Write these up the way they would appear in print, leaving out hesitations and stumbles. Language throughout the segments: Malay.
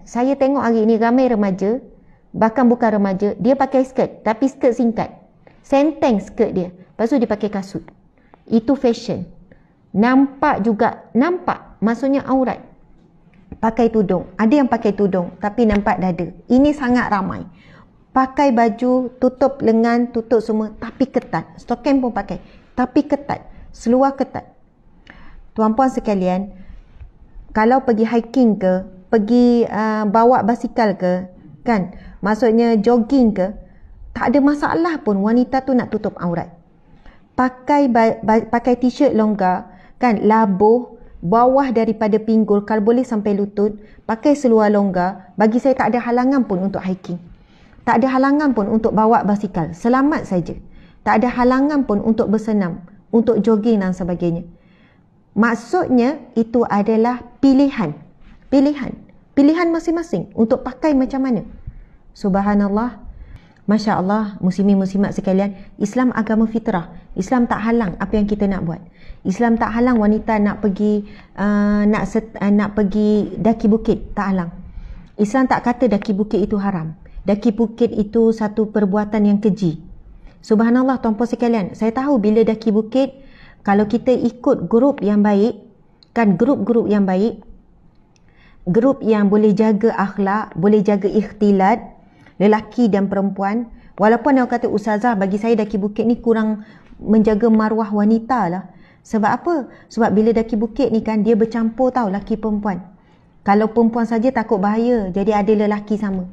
saya tengok hari ni ramai remaja, bahkan bukan remaja, dia pakai skirt, tapi skirt singkat. Senteng skirt dia. Lepas tu dia pakai kasut. Itu fashion. Nampak juga, nampak. Maksudnya aurat. Pakai tudung. Ada yang pakai tudung, tapi nampak dada. Ini sangat ramai. Pakai baju, tutup lengan, tutup semua, tapi ketat. Stokin pun pakai, tapi ketat. Seluar ketat. Tuan-puan sekalian, kalau pergi hiking ke, pergi bawa basikal ke, kan, maksudnya jogging ke, tak ada masalah pun wanita tu nak tutup aurat. Pakai t-shirt longgar, kan, labuh, bawah daripada pinggul, kalau boleh sampai lutut, pakai seluar longgar, bagi saya tak ada halangan pun untuk hiking. Tak ada halangan pun untuk bawa basikal, selamat saja. Tak ada halangan pun untuk bersenam, untuk jogging dan sebagainya. Maksudnya itu adalah pilihan. Pilihan masing-masing untuk pakai macam mana. Subhanallah. Masya Allah, muslimin-muslimat sekalian, Islam agama fitrah. Islam tak halang apa yang kita nak buat. Islam tak halang wanita nak pergi nak pergi daki bukit, tak halang. Islam tak kata daki bukit itu haram. Daki bukit itu satu perbuatan yang keji. Subhanallah, tuan-puan sekalian, saya tahu bila daki bukit, kalau kita ikut grup yang baik, kan, grup-grup yang baik, grup yang boleh jaga akhlak, boleh jaga ikhtilat, lelaki dan perempuan. Walaupun orang kata, ustazah, bagi saya daki bukit ni kurang menjaga maruah wanita lah. Sebab apa? Sebab bila daki bukit ni kan, dia bercampur tau lelaki perempuan. Kalau perempuan saja takut bahaya, jadi ada lelaki sama.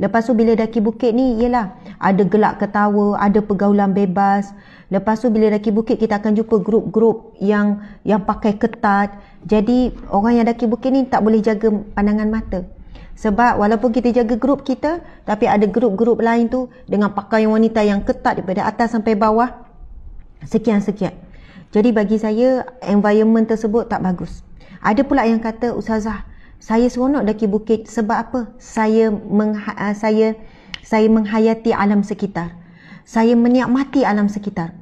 Lepas tu bila daki bukit ni, yelah, ada gelak ketawa, ada pergaulan bebas. Lepas tu bila daki bukit, kita akan jumpa grup-grup yang pakai ketat. Jadi orang yang daki bukit ni tak boleh jaga pandangan mata. Sebab walaupun kita jaga grup kita, tapi ada grup-grup lain tu dengan pakaian wanita yang ketat daripada atas sampai bawah, sekian-sekian. Jadi bagi saya, environment tersebut tak bagus. Ada pula yang kata, ustazah, saya seronok daki bukit sebab apa? Saya menghayati alam sekitar. Saya menikmati alam sekitar.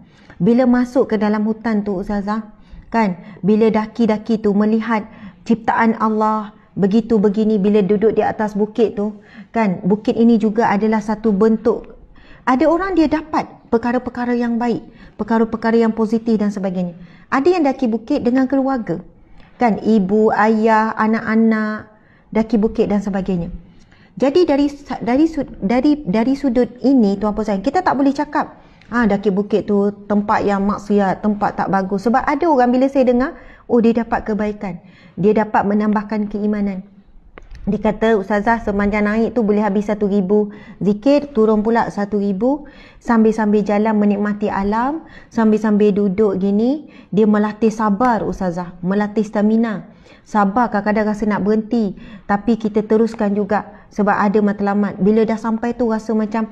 Bila masuk ke dalam hutan tu, ustazah, kan, bila daki-daki tu melihat ciptaan Allah begitu begini, bila duduk di atas bukit tu, kan, bukit ini juga adalah satu bentuk. Ada orang dia dapat perkara-perkara yang baik, perkara-perkara yang positif dan sebagainya. Ada yang daki bukit dengan keluarga, kan, ibu, ayah, anak-anak, daki bukit dan sebagainya. Jadi dari sudut ini, tuan-puan sayang, kita tak boleh cakap daki bukit tu tempat yang maksiat, tempat tak bagus. Sebab ada orang bila saya dengar, oh, dia dapat kebaikan, dia dapat menambahkan keimanan. Dia kata, ustazah, sepanjang naik tu boleh habis 1,000 zikir, turun pula 1,000, sambil-sambil jalan menikmati alam, sambil-sambil duduk gini, dia melatih sabar, ustazah, melatih stamina. Sabar, kadang-kadang rasa nak berhenti, tapi kita teruskan juga sebab ada matlamat. Bila dah sampai tu rasa macam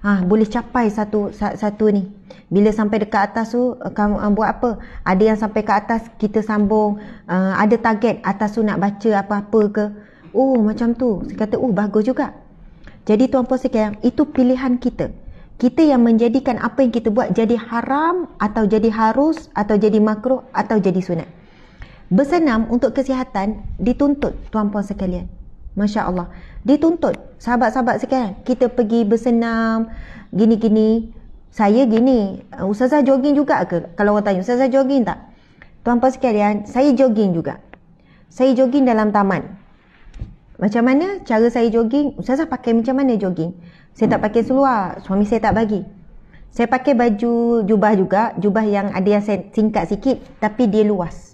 boleh capai satu ni. Bila sampai dekat atas tu, kamu buat apa? Ada yang sampai ke atas, kita sambung, ada target atas tu nak baca apa-apa ke. Oh, macam tu. Saya kata, oh, bagus juga. Jadi tuan-puan sekalian, itu pilihan kita. Kita yang menjadikan apa yang kita buat jadi haram, atau jadi harus, atau jadi makruh, atau jadi sunat. Bersenam untuk kesihatan dituntut, tuan-puan sekalian. Masya Allah, dituntut. Sahabat-sahabat sekalian, kita pergi bersenam, gini-gini. Saya gini, ustazah jogging juga ke? Kalau orang tanya, ustazah jogging tak? Tuan-puan sekalian, saya jogging juga. Saya jogging dalam taman. Macam mana cara saya jogging? Ustazah pakai macam mana jogging? Saya tak pakai seluar, suami saya tak bagi. Saya pakai baju jubah juga, jubah yang ada yang singkat sikit, tapi dia luas.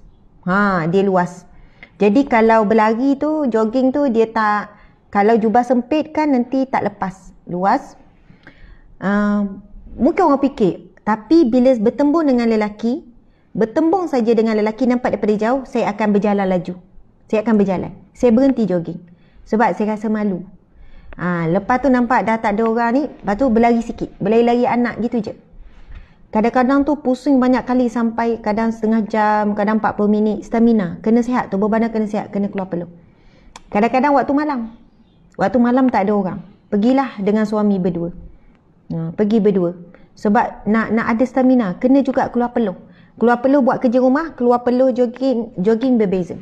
Dia luas. Jadi kalau berlari tu, jogging tu, dia tak, kalau jubah sempit kan nanti tak lepas. Luas. Mungkin orang fikir, tapi bila bertembung dengan lelaki, bertembung saja dengan lelaki, nampak daripada jauh, saya akan berjalan laju. Saya akan berjalan. Saya berhenti jogging. Sebab saya rasa malu. Lepas tu nampak dah tak ada orang ni, lepas tu berlari sikit. Berlari-lari anak gitu je. Kadang-kadang tu pusing banyak kali sampai kadang setengah jam, kadang 40 minit. Stamina. Kena sihat tu, berbadan kena sihat, kena keluar peluh. Kadang-kadang waktu malam. Waktu malam tak ada orang. Pergilah dengan suami berdua. Pergi berdua. Sebab nak ada stamina, kena juga keluar peluh. Keluar peluh buat kerja rumah, keluar peluh jogging berbeza.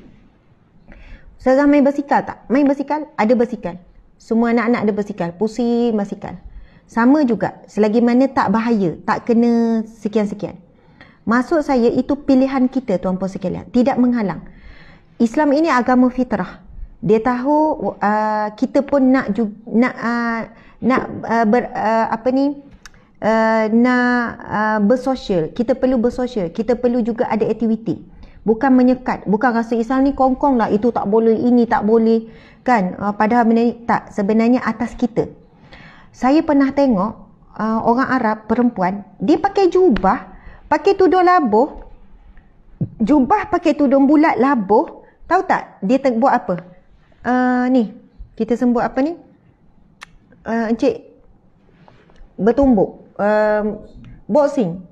Ustazah main basikal tak? Main basikal? Ada basikal. Semua anak-anak ada basikal. Pusing basikal. Sama juga. Selagi mana tak bahaya, tak kena sekian-sekian. Maksud saya itu pilihan kita tuan-puan sekalian. Tidak menghalang. Islam ini agama fitrah. Dia tahu kita pun nak bersosial. Kita perlu bersosial. Kita perlu juga ada aktiviti. Bukan menyekat. Bukan rasa Islam ni kongkong lah. Itu tak boleh, ini tak boleh. Kan? Padahal tak. Sebenarnya atas kita. Saya pernah tengok orang Arab, perempuan. Dia pakai jubah. Pakai tudung labuh. Jubah pakai tudung bulat labuh. Tahu tak? Dia buat apa? Ni. Kita sebut apa ni? Encik. Bertumbuk. Boxing.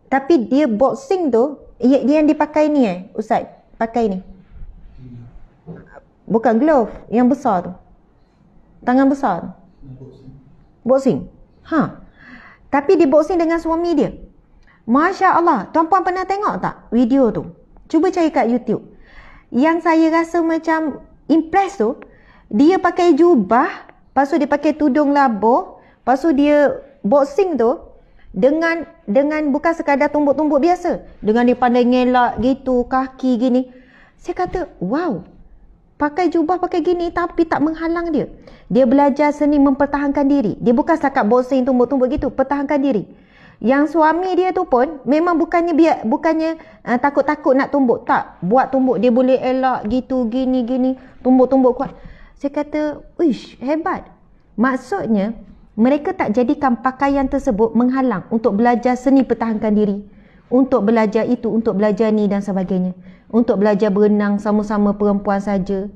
Tapi dia boxing tu, dia yang dipakai ni Ustaz. Pakai ni. Bukan glove. Yang besar tu. Tangan besar tu. Boxing. Tapi dia boxing dengan suami dia. Masya Allah. Tuan-puan pernah tengok tak video tu? Cuba cari kat YouTube. Yang saya rasa macam impress tu, dia pakai jubah, lepas tu dia pakai tudung labuh, lepas tu dia boxing tu dengan bukan sekadar tumbuk-tumbuk biasa. Dengan dia pandai ngelak gitu, kaki gini. Saya kata, wow. Pakai jubah pakai gini tapi tak menghalang dia. Dia belajar seni mempertahankan diri. Dia bukan setakat boxing tumbuk-tumbuk gitu, pertahankan diri. Yang suami dia tu pun memang bukannya takut-takut nak tumbuk. Tak, buat tumbuk dia boleh elak gitu, gini, tumbuk-tumbuk kuat. Saya kata, wish, hebat. Maksudnya, mereka tak jadikan pakaian tersebut menghalang untuk belajar seni pertahankan diri. Untuk belajar itu, untuk belajar ni dan sebagainya. Untuk belajar berenang sama-sama perempuan saja.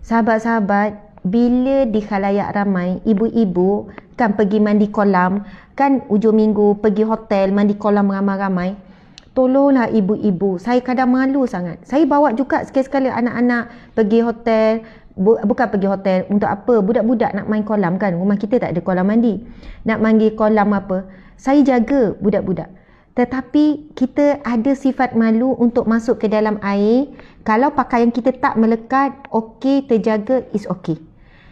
Sahabat-sahabat, bila di khalayak ramai, ibu-ibu kan pergi mandi kolam, kan ujung minggu pergi hotel, mandi kolam ramai-ramai. Tolonglah ibu-ibu, saya kadang malu sangat. Saya bawa juga sekali-sekala anak-anak pergi hotel, bukan pergi hotel, untuk apa? Budak-budak nak main kolam kan, rumah kita tak ada kolam mandi. Nak mandi kolam apa? Saya jaga budak-budak. Tetapi kita ada sifat malu untuk masuk ke dalam air. Kalau pakaian kita tak melekat, okey, terjaga, is okey.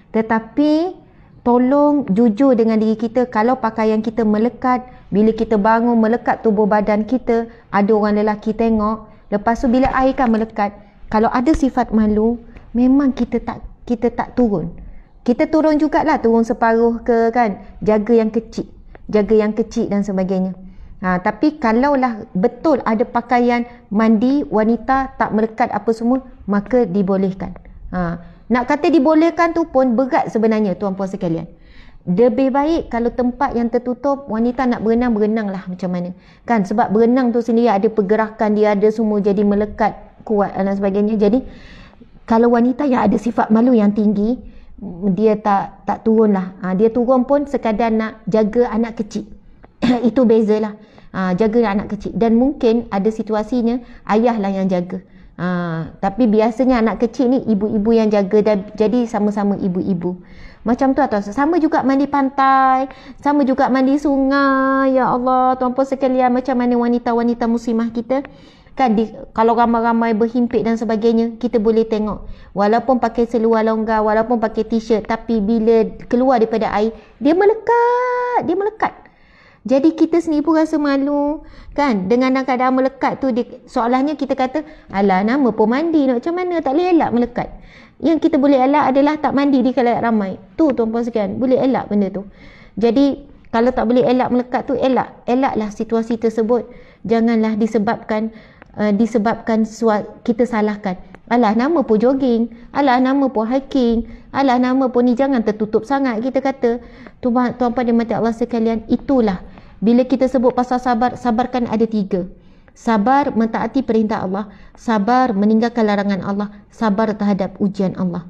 Tetapi tolong jujur dengan diri kita. Kalau pakaian kita melekat, bila kita bangun melekat tubuh badan kita, ada orang lelaki tengok. Lepas tu bila air kan melekat, kalau ada sifat malu, memang kita tak turun. Kita turun jugalah, turun separuh ke kan, jaga yang kecil dan sebagainya. Tapi kalaulah betul ada pakaian mandi wanita tak melekat apa semua, maka dibolehkan. Nak kata dibolehkan tu pun berat sebenarnya tuan-puan sekalian. Lebih baik kalau tempat yang tertutup, wanita nak berenang, berenanglah macam mana. Kan sebab berenang tu sendiri ada pergerakan, dia ada semua jadi melekat, kuat dan sebagainya. Jadi kalau wanita yang ada sifat malu yang tinggi, dia tak turun lah. Dia turun pun sekadar nak jaga anak kecil. Itu bezalah. Jaga anak kecil. Dan mungkin ada situasinya ayahlah yang jaga. Tapi biasanya anak kecil ni ibu-ibu yang jaga, dan jadi sama-sama ibu-ibu. Macam tu atau sama juga mandi pantai, sama juga mandi sungai. Ya Allah, tuan-puan sekalian, macam mana wanita-wanita muslimah kita kan kalau ramai-ramai berhimpit dan sebagainya, kita boleh tengok walaupun pakai seluar longgar, walaupun pakai t-shirt, tapi bila keluar daripada air, dia melekat. Jadi kita sendiri pun rasa malu kan, dengan keadaan melekat tu. Soalannya kita kata, alah nama pun mandi, nak macam mana, tak boleh elak melekat. Yang kita boleh elak adalah tak mandi di khalayak ramai. Tu tuan-puan sekalian, boleh elak benda tu. Jadi kalau tak boleh elak melekat tu, elaklah situasi tersebut. Janganlah disebabkan kita salahkan. Alah nama pun jogging, alah nama pun hiking, alah nama pun ni, jangan tertutup sangat kita kata. Tuan-puan dan mati Allah sekalian, itulah bila kita sebut pasal sabar, sabarkan ada 3. Sabar mentaati perintah Allah, sabar meninggalkan larangan Allah, sabar terhadap ujian Allah.